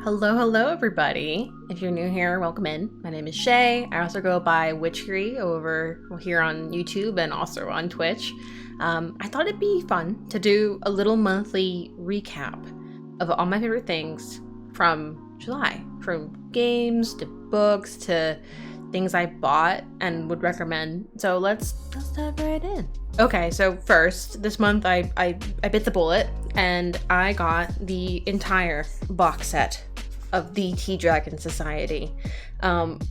Hello everybody. If you're new here, welcome in. My name is Shay. I also go by Witchery over here on YouTube and also on Twitch. I thought it'd be fun to do a little monthly recap of all my favorite things from July. From games to books to things I bought and would recommend. So let's dive right in. Okay, so first, this month I bit the bullet and I got the entire box set of the Tea Dragon Society,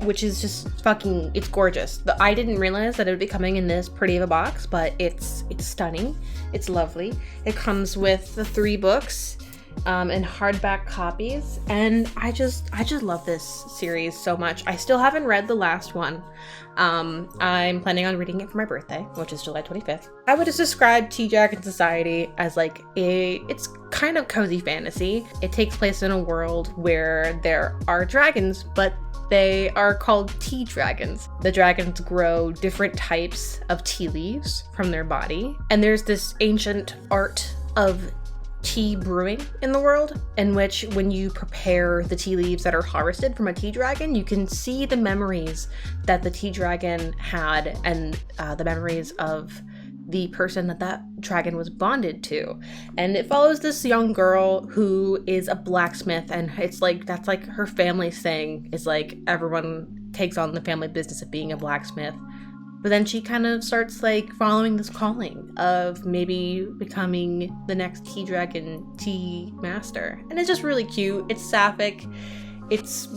which is just fucking, it's gorgeous. I didn't realize that it would be coming in this pretty of a box, but it's stunning. It's lovely. It comes with the 3 books in hardback copies, and I just love this series so much. I still haven't read the last one. I'm planning on reading it for my birthday, which is July 25th. I would just describe Tea Dragon Society as like it's kind of cozy fantasy. It takes place in a world where there are dragons, but they are called tea dragons. The dragons grow different types of tea leaves from their body, and there's this ancient art of tea brewing in the world, in which when you prepare the tea leaves that are harvested from a tea dragon, you can see the memories that the tea dragon had and the memories of the person that dragon was bonded to. And it follows this young girl who is a blacksmith, and it's like that's like her family's thing, is like everyone takes on the family business of being a blacksmith. But then she kind of starts like following this calling of maybe becoming the next tea dragon tea master. And it's just really cute. It's sapphic. It's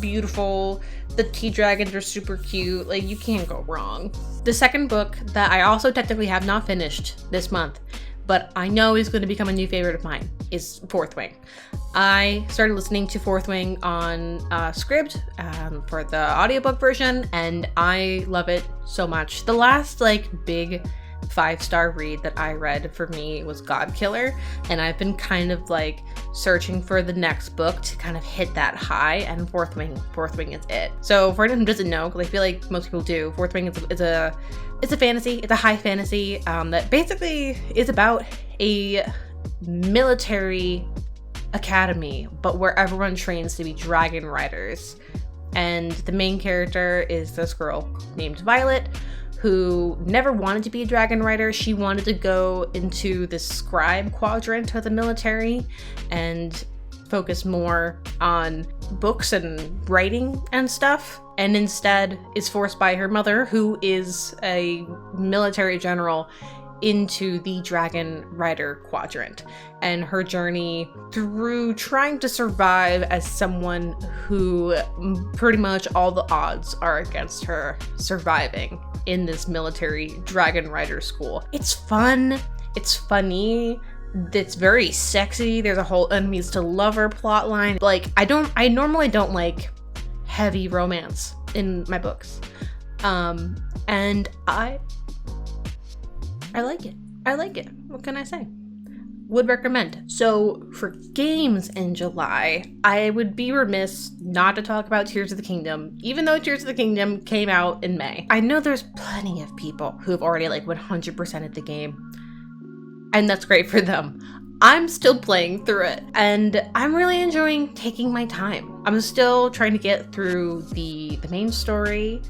beautiful. The tea dragons are super cute. Like, you can't go wrong. The second book that I also technically have not finished this month, but I know is going to become a new favorite of mine, is Fourth Wing. I started listening to Fourth Wing on Scribd for the audiobook version, and I love it so much. The last big 5-star read that I read for me was God Killer, and I've been kind of searching for the next book to kind of hit that high, and Fourth Wing is it. So for anyone who doesn't know, because I feel like most people do, Fourth Wing is a fantasy. It's a high fantasy that basically is about a military academy, but where everyone trains to be dragon riders. And the main character is this girl named Violet, who never wanted to be a dragon rider. She wanted to go into the scribe quadrant of the military and focus more on books and writing and stuff, and instead is forced by her mother, who is a military general, into the dragon rider quadrant, and her journey through trying to survive as someone who pretty much all the odds are against her surviving in this military dragon rider school. It's fun, it's funny, it's very sexy. There's a whole enemies to lover plot line. I normally don't like heavy romance in my books, and I like it. I like it. What can I say? Would recommend. So for games in July, I would be remiss not to talk about Tears of the Kingdom, even though Tears of the Kingdom came out in May. I know there's plenty of people who have already 100%ed the game, and that's great for them. I'm still playing through it, and I'm really enjoying taking my time. I'm still trying to get through the main story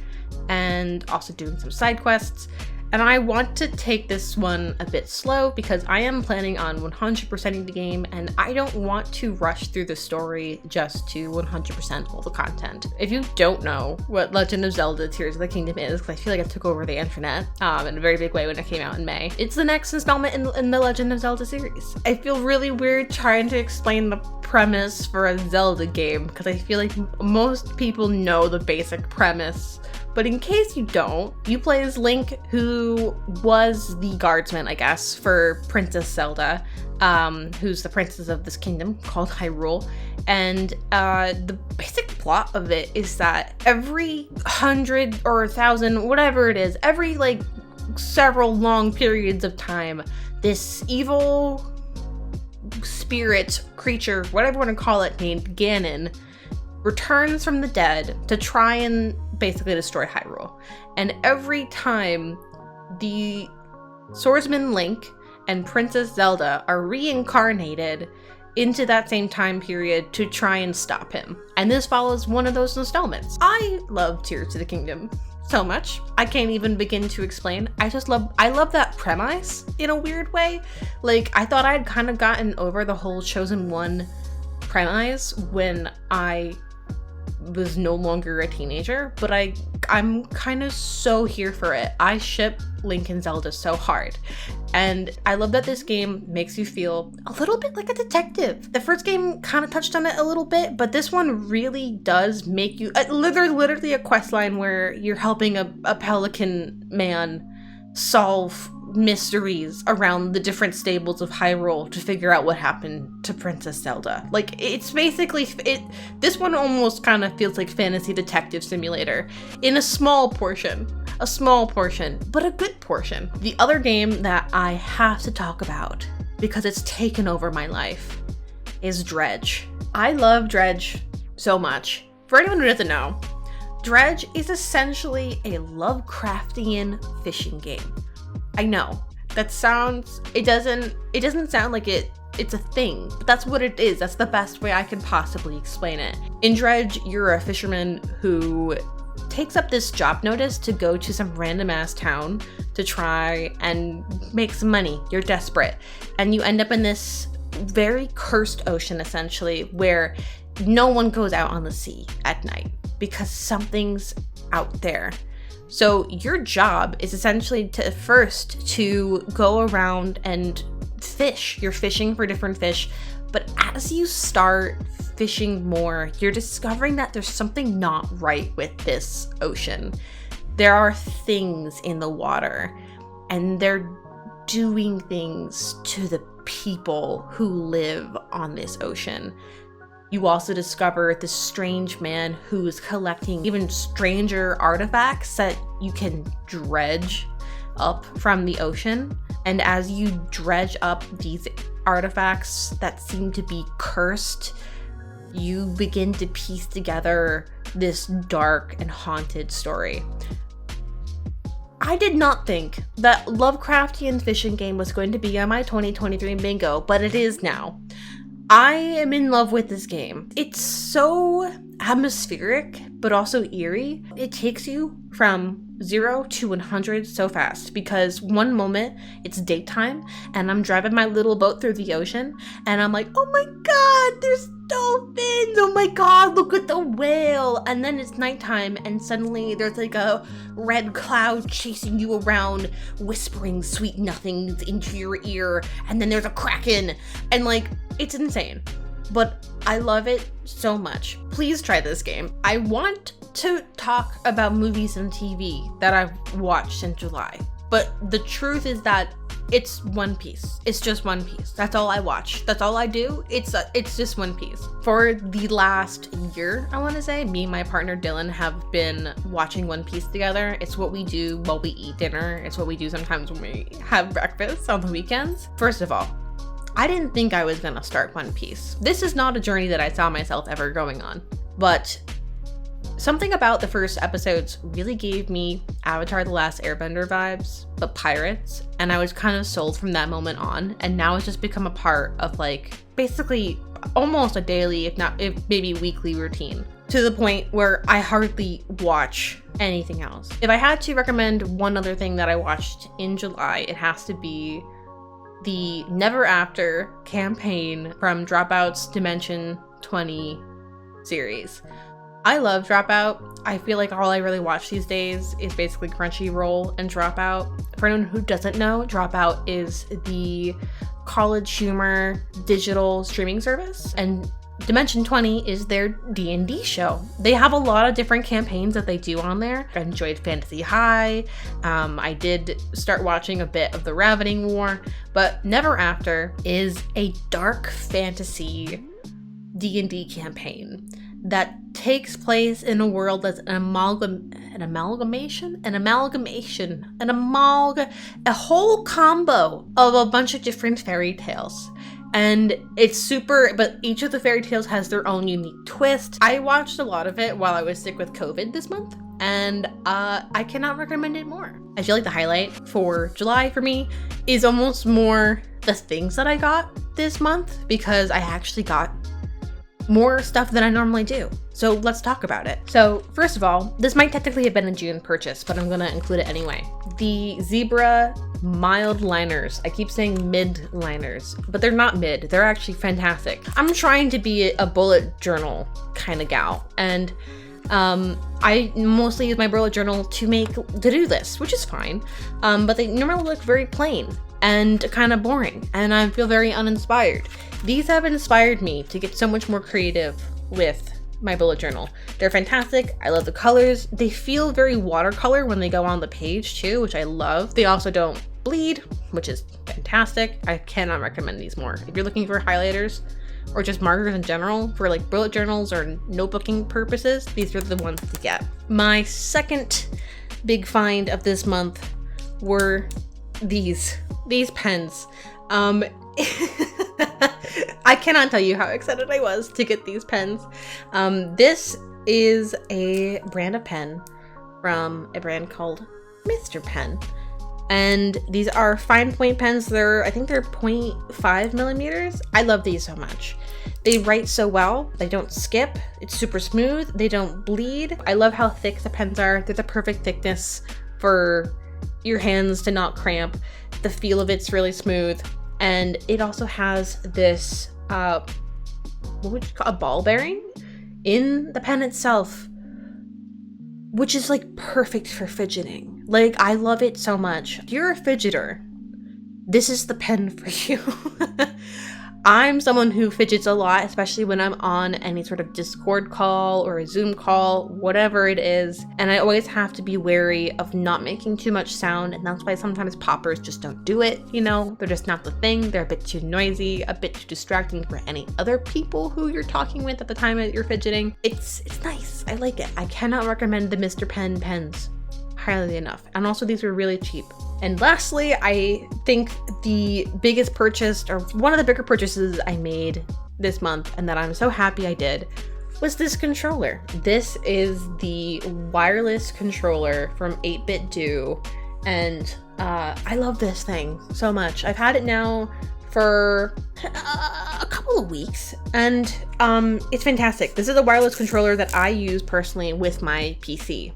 and also doing some side quests. And I want to take this one a bit slow because I am planning on 100%ing the game, and I don't want to rush through the story just to 100% all the content. If you don't know what Legend of Zelda Tears of the Kingdom is, because I feel like it took over the internet in a very big way when it came out in May, it's the next installment in the Legend of Zelda series. I feel really weird trying to explain the premise for a Zelda game because I feel like most people know the basic premise. But in case you don't, you play as Link, who was the guardsman, I guess, for Princess Zelda, who's the princess of this kingdom called Hyrule. And the basic plot of it is that every 100 or 1,000, whatever it is, every several long periods of time, this evil spirit, creature, whatever you want to call it, named Ganon, returns from the dead to try and basically destroy Hyrule. And every time the swordsman Link and Princess Zelda are reincarnated into that same time period to try and stop him. And this follows one of those installments. I love Tears of the Kingdom so much. I can't even begin to explain. I love that premise in a weird way. Like, I thought I'd kind of gotten over the whole Chosen One premise when I was no longer a teenager, but I'm kind of so here for it. I ship Link and Zelda so hard. And I love that this game makes you feel a little bit like a detective. The first game kind of touched on it a little bit, but this one really does make you literally a quest line where you're helping a pelican man solve mysteries around the different stables of Hyrule to figure out what happened to Princess Zelda. Like, it's basically this one almost kind of feels like fantasy detective simulator in a small portion, but a good portion. The other game that I have to talk about because it's taken over my life is Dredge. I love Dredge so much. For anyone who doesn't know, Dredge is essentially a Lovecraftian fishing game. I know that sounds, it doesn't sound like it's a thing, but that's what it is. That's the best way I can possibly explain it. In Dredge, you're a fisherman who takes up this job notice to go to some random ass town to try and make some money. You're desperate, and you end up in this very cursed ocean, essentially, where no one goes out on the sea at night because something's out there. So your job is essentially to go around and fish. You're fishing for different fish, but as you start fishing more, you're discovering that there's something not right with this ocean. There are things in the water, and they're doing things to the people who live on this ocean. You also discover this strange man who's collecting even stranger artifacts that you can dredge up from the ocean. And as you dredge up these artifacts that seem to be cursed, you begin to piece together this dark and haunted story. I did not think that Lovecraftian fishing game was going to be on my 2023 bingo, but it is now. I am in love with this game. It's so atmospheric, but also eerie. It takes you from 0 to 100 so fast, because one moment it's daytime and I'm driving my little boat through the ocean and I'm like, oh my god, there's dolphins, oh my god, look at the whale. And then it's nighttime and suddenly there's like a red cloud chasing you around, whispering sweet nothings into your ear, and then there's a kraken, and like, it's insane. But I love it so much. Please try this game. I want to talk about movies and TV that I've watched in July, but the truth is that it's One Piece. It's just One Piece. That's all I watch. That's all I do. It's just One Piece. For the last year, I want to say, me and my partner Dylan have been watching One Piece together. It's what we do while we eat dinner. It's what we do sometimes when we have breakfast on the weekends. First of all, I didn't think I was gonna start One Piece. This is not a journey that I saw myself ever going on, but something about the first episodes really gave me Avatar: The Last Airbender vibes, but pirates, and I was kind of sold from that moment on, and now it's just become a part of like basically almost a daily, if maybe weekly routine, to the point where I hardly watch anything else. If I had to recommend one other thing that I watched in July, it has to be the Never After campaign from Dropout's Dimension 20 series. I love Dropout. I feel like all I really watch these days is basically Crunchyroll and Dropout. For anyone who doesn't know, Dropout is the College Humor digital streaming service, and Dimension 20 is their D&D show. They have a lot of different campaigns that they do on there. I enjoyed Fantasy High. I did start watching a bit of the Ravening War, but Never After is a dark fantasy D&D campaign that takes place in a world that's a whole combo of a bunch of different fairy tales. And it's super, but each of the fairy tales has their own unique twist. I watched a lot of it while I was sick with COVID this month, and I cannot recommend it more. I feel like the highlight for July for me is almost more the things that I got this month because I actually got more stuff than I normally do. So let's talk about it. So first of all, this might technically have been a June purchase, but I'm gonna include it anyway. The Zebra mild liners. I keep saying mid liners, but they're not mid. They're actually fantastic. I'm trying to be a bullet journal kind of gal, and I mostly use my bullet journal to make to-do lists, which is fine, but they normally look very plain and kind of boring, and I feel very uninspired. These have inspired me to get so much more creative with my bullet journal. They're fantastic. I love the colors. They feel very watercolor when they go on the page too, which I love. They also don't bleed, which is fantastic. I cannot recommend these more. If you're looking for highlighters or just markers in general for like bullet journals or notebooking purposes, these are the ones to get. My second big find of this month were these pens. I cannot tell you how excited I was to get these pens. This is a brand of pen from a brand called Mr. Pen. And these are fine point pens. I think they're 0.5 millimeters. I love these so much. They write so well. They don't skip. It's super smooth. They don't bleed. I love how thick the pens are. They're the perfect thickness for your hands to not cramp. The feel of it's really smooth. And it also has this, what would you call a ball bearing in the pen itself, which is like perfect for fidgeting. Like, I love it so much. If you're a fidgeter, this is the pen for you. I'm someone who fidgets a lot, especially when I'm on any sort of Discord call or a Zoom call, whatever it is. And I always have to be wary of not making too much sound. And that's why sometimes poppers just don't do it. You know, they're just not the thing. They're a bit too noisy, a bit too distracting for any other people who you're talking with at the time that you're fidgeting. It's nice. I like it. I cannot recommend the Mr. Pen pens highly enough. And also these were really cheap. And lastly, I think the biggest purchase, or one of the bigger purchases I made this month, and that I'm so happy I did, was this controller. This is the wireless controller from 8BitDo, and I love this thing so much. I've had it now for a couple of weeks, and it's fantastic. This is a wireless controller that I use personally with my PC.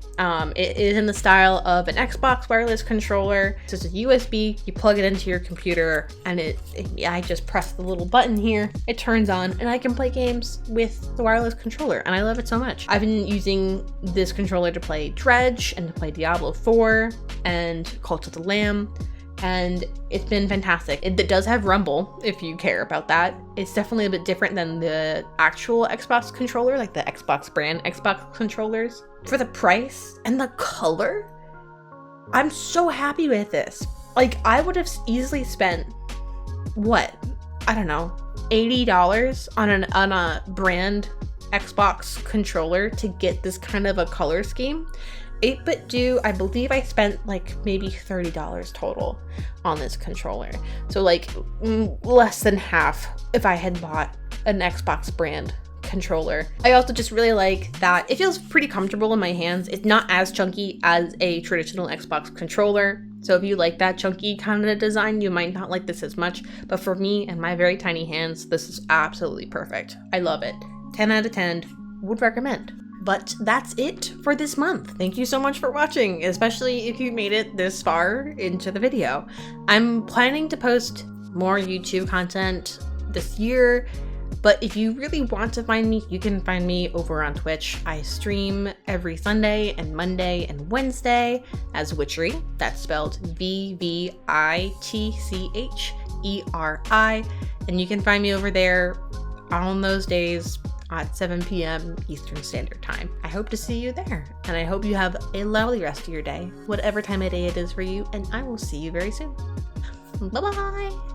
It is in the style of an Xbox wireless controller. It's just a USB, you plug it into your computer, and I just press the little button here, it turns on, and I can play games with the wireless controller, and I love it so much. I've been using this controller to play Dredge, and to play Diablo 4, and Cult of the Lamb, and it's been fantastic. It does have rumble, if you care about that. It's definitely a bit different than the actual Xbox controller, like the Xbox brand Xbox controllers. For the price and the color, I'm so happy with this. Like, I would have easily spent, what? I don't know, $80 on a brand Xbox controller to get this kind of a color scheme. 8BitDo, I believe I spent like maybe $30 total on this controller. So like less than half if I had bought an Xbox brand controller. I also just really like that it feels pretty comfortable in my hands. It's not as chunky as a traditional Xbox controller. So if you like that chunky kind of design, you might not like this as much. But for me and my very tiny hands, this is absolutely perfect. I love it. 10 out of 10, would recommend. But that's it for this month. Thank you so much for watching, especially if you made it this far into the video. I'm planning to post more YouTube content this year, but if you really want to find me, you can find me over on Twitch. I stream every Sunday and Monday and Wednesday as Witchery. That's spelled VVITCHERI. And you can find me over there on those days at 7 p.m. Eastern Standard Time. I hope to see you there, and I hope you have a lovely rest of your day, whatever time of day it is for you, and I will see you very soon. Bye-bye!